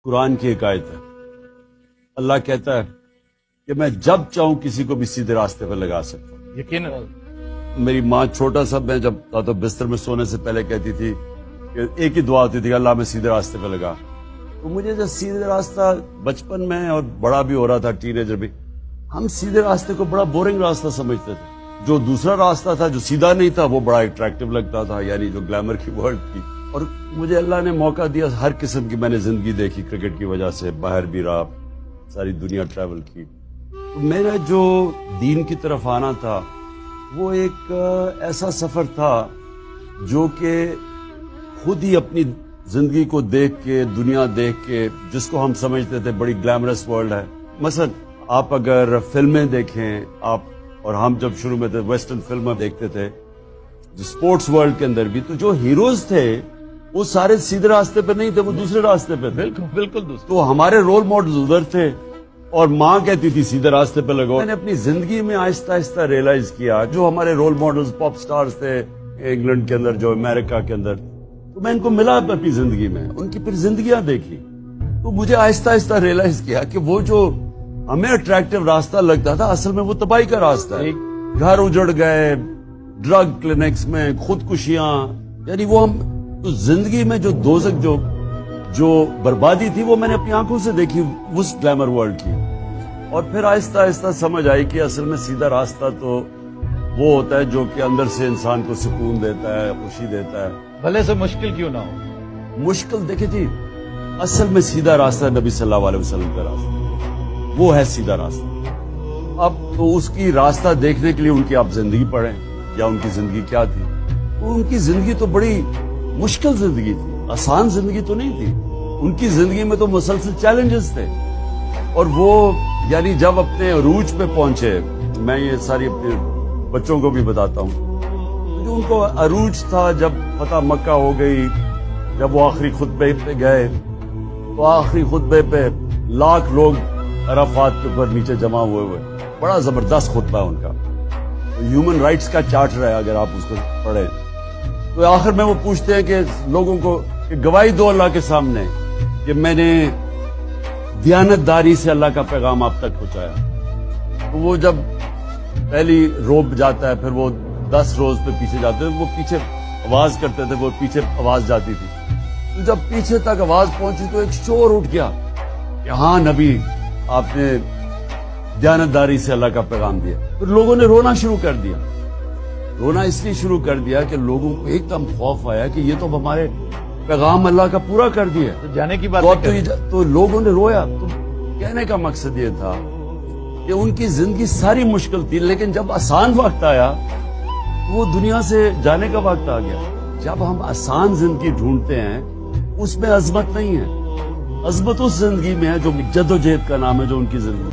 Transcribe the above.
قرآن کی ایک آیت ہے، اللہ کہتا ہے کہ میں جب چاہوں کسی کو بھی سیدھے راستے پر لگا سکتا ہوں۔ یقیناً میری ماں چھوٹا سا میں جب تھا تو بستر میں سونے سے پہلے کہتی تھی کہ ایک ہی دعا ہوتی تھی کہ اللہ میں سیدھے راستے پہ لگا۔ تو مجھے جب سیدھے راستہ بچپن میں اور بڑا بھی ہو رہا تھا، ٹین ایجر بھی، ہم سیدھے راستے کو بڑا بورنگ راستہ سمجھتے تھے۔ جو دوسرا راستہ تھا جو سیدھا نہیں تھا وہ بڑا اٹریکٹیو لگتا تھا، یعنی جو گلیمر کی ورلڈ تھی۔ اور مجھے اللہ نے موقع دیا، ہر قسم کی میں نے زندگی دیکھی، کرکٹ کی وجہ سے باہر بھی رہا، ساری دنیا ٹریول کی۔ تو میرا جو دین کی طرف آنا تھا وہ ایک ایسا سفر تھا جو کہ خود ہی اپنی زندگی کو دیکھ کے، دنیا دیکھ کے، جس کو ہم سمجھتے تھے بڑی گلیمرس ورلڈ ہے۔ مثلا آپ اگر فلمیں دیکھیں، آپ اور ہم جب شروع میں تھے ویسٹرن فلمیں دیکھتے تھے، جو سپورٹس ورلڈ کے اندر بھی، تو جو ہیروز تھے وہ سارے سیدھے راستے پہ نہیں تھے، وہ دوسرے راستے پہ تھے۔ بالکل دوست۔ تو ہمارے رول ماڈلز ادھر تھے اور ماں کہتی تھی سیدھے راستے پہ لگو۔ میں نے اپنی زندگی میں آہستہ آہستہ ریئلائز کیا جو ہمارے رول ماڈلز پاپ سٹارز تھے انگلینڈ کے اندر، جو امریکہ کے اندر، تو میں ان کو ملا اپنی زندگی میں، ان کی پھر زندگیاں دیکھی، تو مجھے آہستہ آہستہ ریئلائز کیا کہ وہ جو ہمیں اٹریکٹیو راستہ لگتا تھا اصل میں وہ تباہی کا راستہ ہے۔ گھر اجڑ گئے، ڈرگ کلینکس میں خودکشیاں، یعنی وہ ہم تو زندگی میں جو دوزخ جو بربادی تھی وہ میں نے اپنی آنکھوں سے دیکھی اس گلیمر ورلڈ کی۔ اور پھر آہستہ آہستہ سمجھ آئی کہ اصل میں سیدھا راستہ تو وہ ہوتا ہے جو کہ اندر سے انسان کو سکون دیتا ہے، خوشی دیتا ہے، بھلے سے مشکل کیوں نہ ہو۔ مشکل دیکھیں جی، اصل میں سیدھا راستہ نبی صلی اللہ علیہ وسلم کا راستہ، وہ ہے سیدھا راستہ۔ اب تو اس کی راستہ دیکھنے کے لیے ان کی آپ زندگی پڑھیں یا ان کی زندگی کیا تھی، تو ان کی زندگی تو بڑی مشکل زندگی تھی، آسان زندگی تو نہیں تھی۔ ان کی زندگی میں تو مسلسل چیلنجز تھے، اور وہ یعنی جب اپنے عروج پہ پہنچے، میں یہ ساری اپنے بچوں کو بھی بتاتا ہوں، جو ان کو عروج تھا جب فتح مکہ ہو گئی، جب وہ آخری خطبے پہ گئے، تو آخری خطبے پہ لاکھ لوگ عرفات کے اوپر نیچے جمع ہوئے، بڑا زبردست خطبہ ہے ان کا، ہیومن رائٹس کا چارٹر ہے اگر آپ اس کو پڑھیں۔ تو آخر میں وہ پوچھتے ہیں کہ لوگوں کو کہ گواہی دو اللہ کے سامنے کہ میں نے دیانت داری سے اللہ کا پیغام آپ تک پہنچایا۔ تو وہ جب پہلی روب جاتا ہے، پھر وہ 10 روز پہ پیچھے جاتے ہیں، وہ پیچھے آواز کرتے تھے، وہ پیچھے آواز جاتی تھی، تو جب پیچھے تک آواز پہنچی تو ایک شور اٹھ گیا کہ ہاں نبی آپ نے دیانت داری سے اللہ کا پیغام دیا۔ پھر لوگوں نے رونا شروع کر دیا، رونا اس لیے شروع کر دیا کہ لوگوں کو ایک دم خوف آیا کہ یہ تو ہمارے پیغام اللہ کا پورا کر دیا، تو جانے کی بات تو لوگوں نے رویا۔ تو کہنے کا مقصد یہ تھا کہ ان کی زندگی ساری مشکل تھی، لیکن جب آسان وقت آیا وہ دنیا سے جانے کا وقت آ گیا۔ جب ہم آسان زندگی ڈھونڈتے ہیں اس میں عظمت نہیں ہے، عظمت اس زندگی میں ہے جو جدوجہد کا نام ہے، جو ان کی زندگی